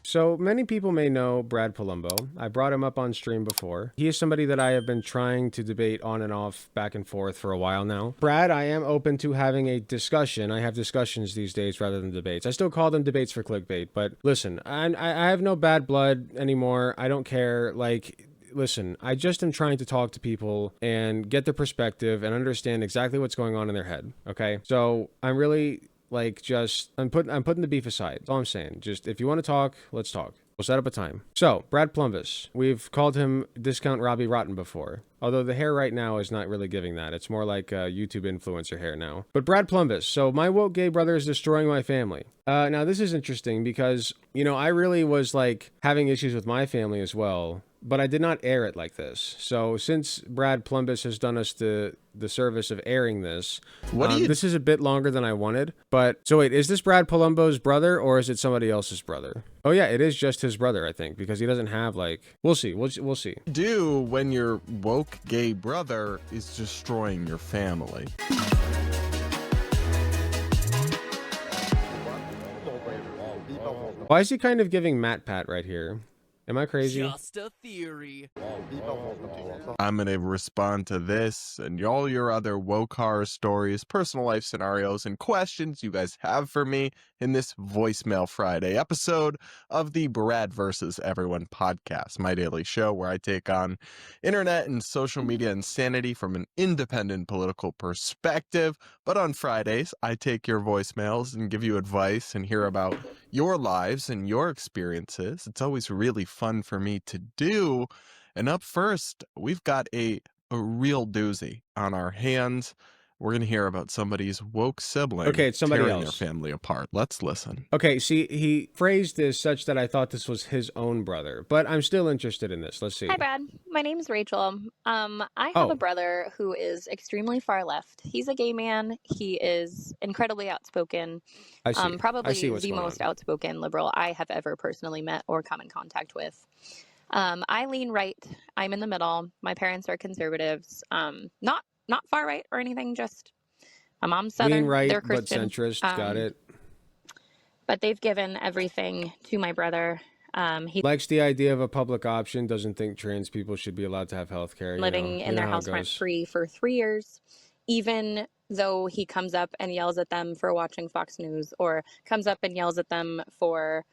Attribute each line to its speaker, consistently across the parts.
Speaker 1: So many people may know Brad Polumbo. I brought him up on stream before. He is somebody that I have been trying to debate on and off, back and forth for a while now. Brad, I am open to having a discussion. I have discussions these days rather than debates. I still call them debates for clickbait, but listen, I have no bad blood anymore. I don't care. Like, listen, I just am trying to talk to people and get their perspective and understand exactly what's going on in their head. Okay, so I'm really like I'm putting the beef aside. That's all I'm saying. Just if you want to talk, let's talk. We'll set up a time. So, Brad Plumbus. We've called him Discount Robbie Rotten before. Although the hair right now is not really giving that. It's more like YouTube influencer hair now. But Brad Plumbus. So, my woke gay brother is destroying my family. Now, this is interesting because, you know, I really was like having issues with my family as well. But I did not air it like this. So since Brad Plumbus has done us the service of airing this, this is a bit longer than I wanted. But so wait, is this Brad Polumbo's brother or is it somebody else's brother? Oh yeah, it is just his brother, I think, because he doesn't have like. We'll see. We'll see.
Speaker 2: Do when your woke gay brother is destroying your family.
Speaker 1: Why is he kind of giving Matt Pat right here? Am I crazy?
Speaker 3: Just a theory.
Speaker 2: I'm going to respond to this and all your other woke horror stories, personal life scenarios, and questions you guys have for me in this Voicemail Friday episode of the Brad vs. Everyone podcast, my daily show where I take on internet and social media insanity from an independent political perspective. But on Fridays, I take your voicemails and give you advice and hear about your lives and your experiences. It's always really fun for me to do. And up first, we've got a real doozy on our hands. We're going to hear about somebody's woke sibling
Speaker 1: it's somebody
Speaker 2: tearing
Speaker 1: else.
Speaker 2: their family apart. Let's listen.
Speaker 1: Okay, see, he phrased this such that I thought this was his own brother, but I'm still interested in this. Let's see.
Speaker 4: Hi, Brad. My name's Rachel. I have a brother who is extremely far left. He's a gay man. He is incredibly outspoken.
Speaker 1: I see.
Speaker 4: Probably
Speaker 1: I see what's
Speaker 4: the
Speaker 1: going
Speaker 4: most
Speaker 1: on.
Speaker 4: outspoken liberal I have ever personally met or come in contact with. I lean right. I'm in the middle. My parents are conservatives. Not far right or anything. Just my mom's Southern.
Speaker 1: Lean right,
Speaker 4: They're
Speaker 1: but
Speaker 4: Christian.
Speaker 1: centrist. Got it.
Speaker 4: But they've given everything to my brother. He
Speaker 1: likes the idea of a public option. Doesn't think trans people should be allowed to have health care.
Speaker 4: Living in their house rent free for 3 years, even though he comes up and yells at them for watching Fox News or comes up and yells at them for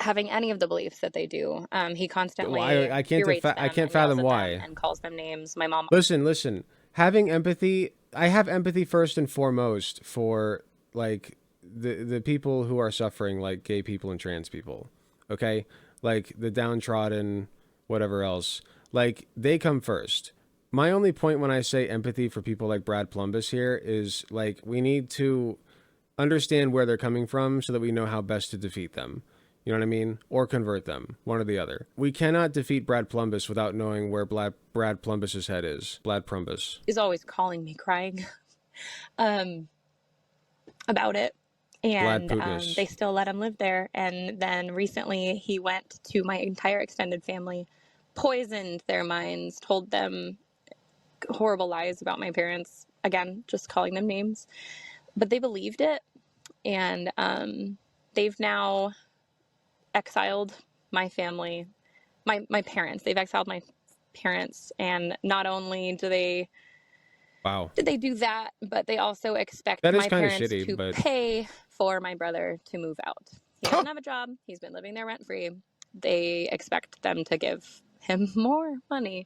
Speaker 4: having any of the beliefs that they do. He constantly
Speaker 1: I can't fathom why
Speaker 4: and calls them names. My mom.
Speaker 1: Listen. Having empathy. I have empathy first and foremost for like the people who are suffering, like gay people and trans people. Okay, like the downtrodden, whatever else. Like they come first. My only point when I say empathy for people like Brad Plumbus here is like we need to understand where they're coming from so that we know how best to defeat them. You know what I mean? Or convert them, one or the other. We cannot defeat Brad Plumbus without knowing where Brad Plumbus's head is. Brad Plumbus
Speaker 4: is always calling me, crying about it. And they still let him live there. And then recently he went to my entire extended family, poisoned their minds, told them horrible lies about my parents. Again, just calling them names. But they believed it. And they've now exiled my family, my parents. They've exiled my parents. And not only do they...
Speaker 1: Wow.
Speaker 4: Did they do that? But they also expect my parents to pay for my brother to move out. He doesn't have a job. He's been living there rent free. They expect them to give him more money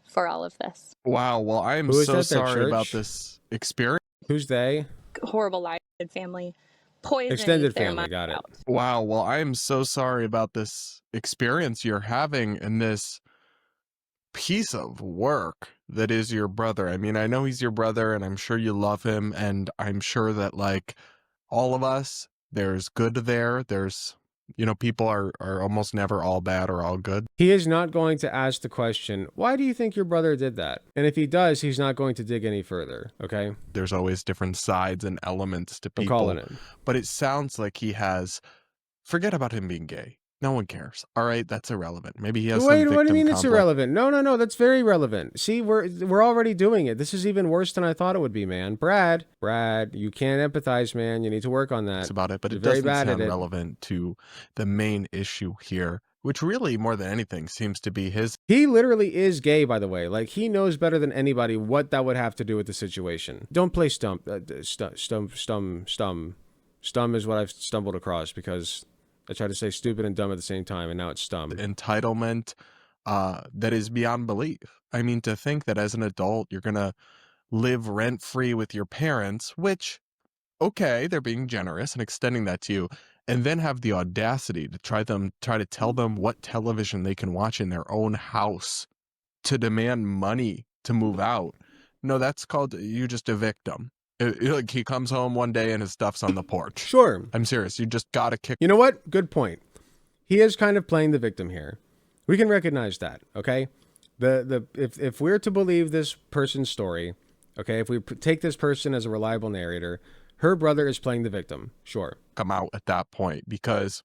Speaker 4: for all of this.
Speaker 2: Wow. Well, I am so sorry about this experience.
Speaker 1: Who's they?
Speaker 4: Horrible life family. Poisoned
Speaker 1: extended
Speaker 4: their
Speaker 1: family. Got it.
Speaker 4: Out.
Speaker 2: Wow. Well, I am so sorry about this experience you're having in this piece of work that is your brother. I mean, I know he's your brother and I'm sure you love him, and I'm sure that like all of us, there's good there. There's, you know, people are almost never all bad or all good.
Speaker 1: He is not going to ask the question, why do you think your brother did that? And if he does, he's not going to dig any further, okay?
Speaker 2: There's always different sides and elements to people.
Speaker 1: I'm calling it.
Speaker 2: But it sounds like he has, forget about him being gay. No one cares. All right, that's irrelevant. Maybe he has
Speaker 1: Wait,
Speaker 2: some
Speaker 1: what do you
Speaker 2: victim
Speaker 1: mean it's
Speaker 2: complex.
Speaker 1: irrelevant? No, that's very relevant. See, we're already doing it. This is even worse than I thought it would be, man. Brad, you can't empathize, man. You need to work on that.
Speaker 2: About it, but
Speaker 1: You're
Speaker 2: it
Speaker 1: very
Speaker 2: doesn't
Speaker 1: bad at
Speaker 2: sound
Speaker 1: it.
Speaker 2: relevant to the main issue here, which really, more than anything, seems to be his.
Speaker 1: He literally is gay, by the way. Like, he knows better than anybody what that would have to do with the situation. Don't play stump. Stum is what I've stumbled across because I tried to say stupid and dumb at the same time, and now it's stum.
Speaker 2: Entitlement that is beyond belief. I mean, to think that as an adult, you're going to live rent-free with your parents, which, okay, they're being generous and extending that to you, and then have the audacity to try to tell them what television they can watch in their own house, to demand money to move out. No, that's called you just a victim. Like, he comes home one day and his stuff's on the porch.
Speaker 1: Sure.
Speaker 2: I'm serious. You just gotta kick.
Speaker 1: You know what? Good point. He is kind of playing the victim here. We can recognize that, okay? If we're to believe this person's story, okay, if we take this person as a reliable narrator, her brother is playing the victim. Sure.
Speaker 2: Come out at that point, because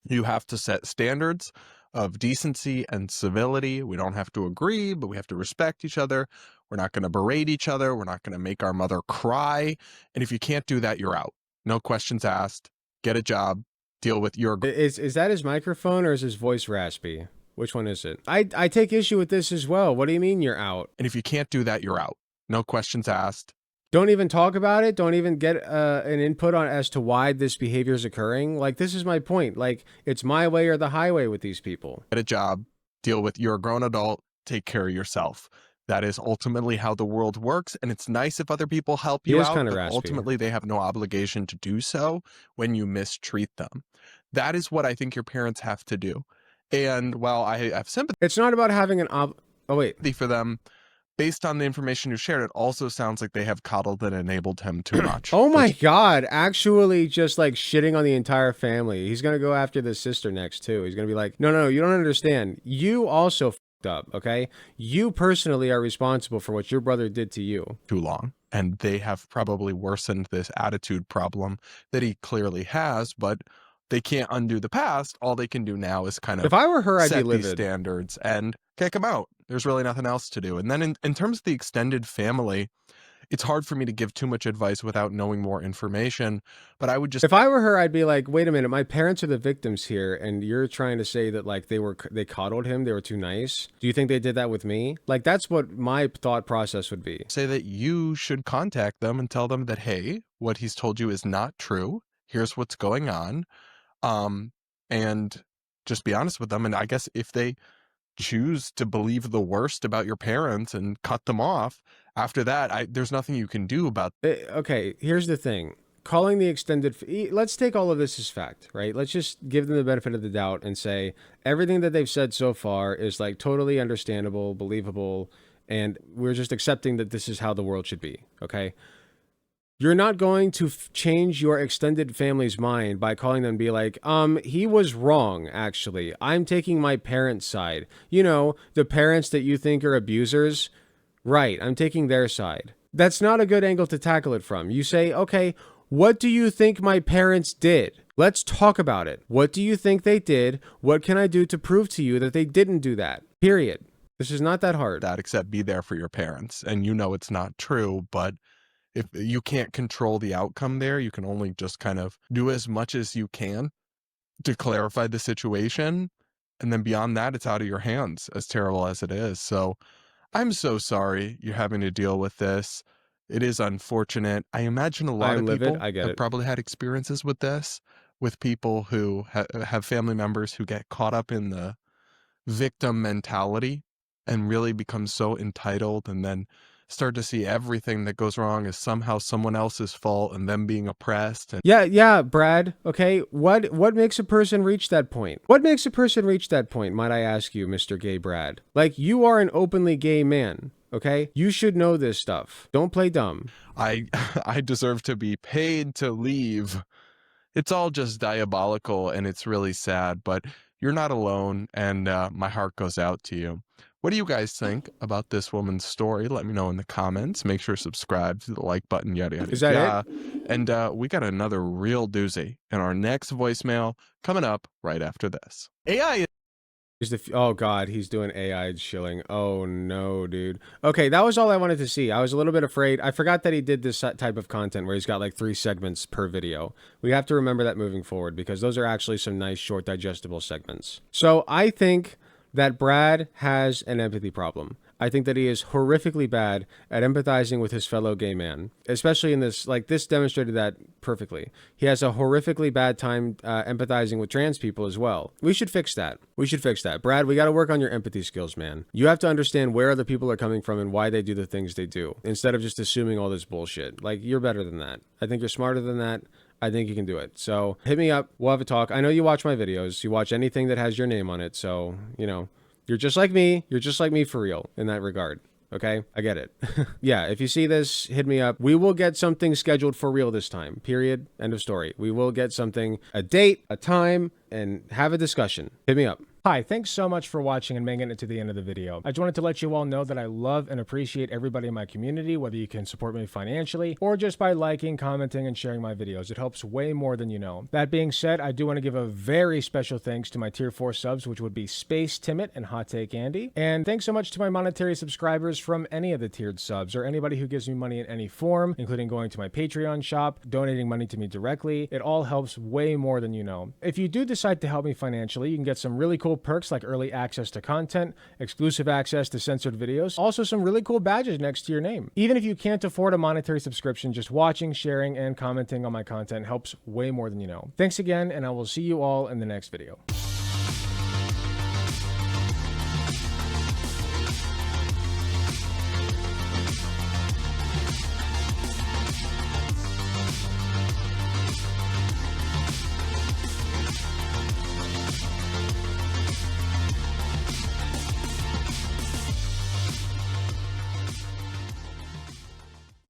Speaker 2: you have to set standards of decency and civility. We don't have to agree, but we have to respect each other. We're not going to berate each other. We're not going to make our mother cry. And if you can't do that, you're out. No questions asked. Get a job. Deal with your...
Speaker 1: Is that his microphone or is his voice raspy? Which one is it? I take issue with this as well. What do you mean you're out?
Speaker 2: And if you can't do that, you're out. No questions asked.
Speaker 1: Don't even talk about it. Don't even get an input on as to why this behavior is occurring. Like, this is my point. Like, it's my way or the highway with these people.
Speaker 2: Get a job. Deal with... You're a grown adult. Take care of yourself. That is ultimately how the world works, and it's nice if other people help you out, but ultimately they have no obligation to do so when you mistreat them. That is what I think your parents have to do. And while I have sympathy...
Speaker 1: It's not about having an
Speaker 2: for them. Based on the information you shared, it also sounds like they have coddled and enabled him too much.
Speaker 1: Oh my God, actually just like shitting on the entire family. He's going to go after the sister next too. He's going to be like, no, you don't understand. You also f***ed up, okay? You personally are responsible for what your brother did to you.
Speaker 2: Too long. And they have probably worsened this attitude problem that he clearly has, but they can't undo the past. All they can do now is kind of...
Speaker 1: If I were her, I'd be
Speaker 2: set
Speaker 1: livid.
Speaker 2: These standards and kick him out. There's really nothing else to do. And then in terms of the extended family, it's hard for me to give too much advice without knowing more information, but I would just...
Speaker 1: If I were her, I'd be like, wait a minute, my parents are the victims here, and you're trying to say that, like, they coddled him, they were too nice? Do you think they did that with me? Like, that's what my thought process would be.
Speaker 2: Say that you should contact them and tell them that, hey, what he's told you is not true. Here's what's going on. And just be honest with them. And I guess if they choose to believe the worst about your parents and cut them off, after that, there's nothing you can do about...
Speaker 1: Okay, here's the thing. Calling the extended... Let's take all of this as fact, right? Let's just give them the benefit of the doubt and say everything that they've said so far is like totally understandable, believable, and we're just accepting that this is how the world should be, okay? You're not going to change your extended family's mind by calling them and be like, he was wrong, actually. I'm taking my parents' side. You know, the parents that you think are abusers. Right, I'm taking their side. That's not a good angle to tackle it from. You say, okay, what do you think my parents did? Let's talk about it. What do you think they did? What can I do to prove to you that they didn't do that? Period. This is not that hard.
Speaker 2: Except be there for your parents. And you know it's not true, but... if you can't control the outcome there, you can only just kind of do as much as you can to clarify the situation. And then beyond that, it's out of your hands, as terrible as it is. So I'm so sorry you're having to deal with this. It is unfortunate. I imagine a lot of people have probably had experiences with this, with people who have family members who get caught up in the victim mentality and really become so entitled and then start to see everything that goes wrong as somehow someone else's fault and them being oppressed.
Speaker 1: Yeah, Brad. Okay, what makes a person reach that point? What makes a person reach that point, might I ask you, Mr. Gay Brad? Like, you are an openly gay man, okay? You should know this stuff. Don't play dumb.
Speaker 2: I deserve to be paid to leave. It's all just diabolical and it's really sad, but you're not alone, and my heart goes out to you. What do you guys think about this woman's story? Let me know in the comments. Make sure to subscribe to the like button, yada, yada,
Speaker 1: Is that
Speaker 2: yada.
Speaker 1: it?
Speaker 2: And we got another real doozy in our next voicemail coming up right after this. AI
Speaker 1: Oh god, he's doing AI shilling. Oh no, dude. Okay, that was all I wanted to see. I was a little bit afraid. I forgot that he did this type of content where he's got like 3 segments per video. We have to remember that moving forward because those are actually some nice short digestible segments. So I think that Brad has an empathy problem. I think that he is horrifically bad at empathizing with his fellow gay man, especially in this, like this demonstrated that perfectly. He has a horrifically bad time empathizing with trans people as well. We should fix that. We should fix that. Brad, we got to work on your empathy skills, man. You have to understand where other people are coming from and why they do the things they do, instead of just assuming all this bullshit. Like, you're better than that. I think you're smarter than that. I think you can do it. So hit me up. We'll have a talk. I know you watch my videos. You watch anything that has your name on it. So, you know, you're just like me. You're just like me for real in that regard. Okay? I get it. Yeah, if you see this, hit me up. We will get something scheduled for real this time. Period. End of story. We will get something, a date, a time, and have a discussion. Hit me up. Hi, thanks so much for watching and making it to the end of the video. I just wanted to let you all know that I love and appreciate everybody in my community, whether you can support me financially or just by liking, commenting, and sharing my videos. It helps way more than you know. That being said, I do want to give a very special thanks to my tier 4 subs, which would be Space Timid and Hot Take Andy. And thanks so much to my monetary subscribers from any of the tiered subs or anybody who gives me money in any form, including going to my Patreon shop, donating money to me directly. It all helps way more than you know. If you do decide to help me financially, you can get some really cool perks like early access to content, exclusive access to censored videos, also some really cool badges next to your name. Even if you can't afford a monetary subscription, just watching, sharing, and commenting on my content helps way more than you know. Thanks again, and I will see you all in the next video.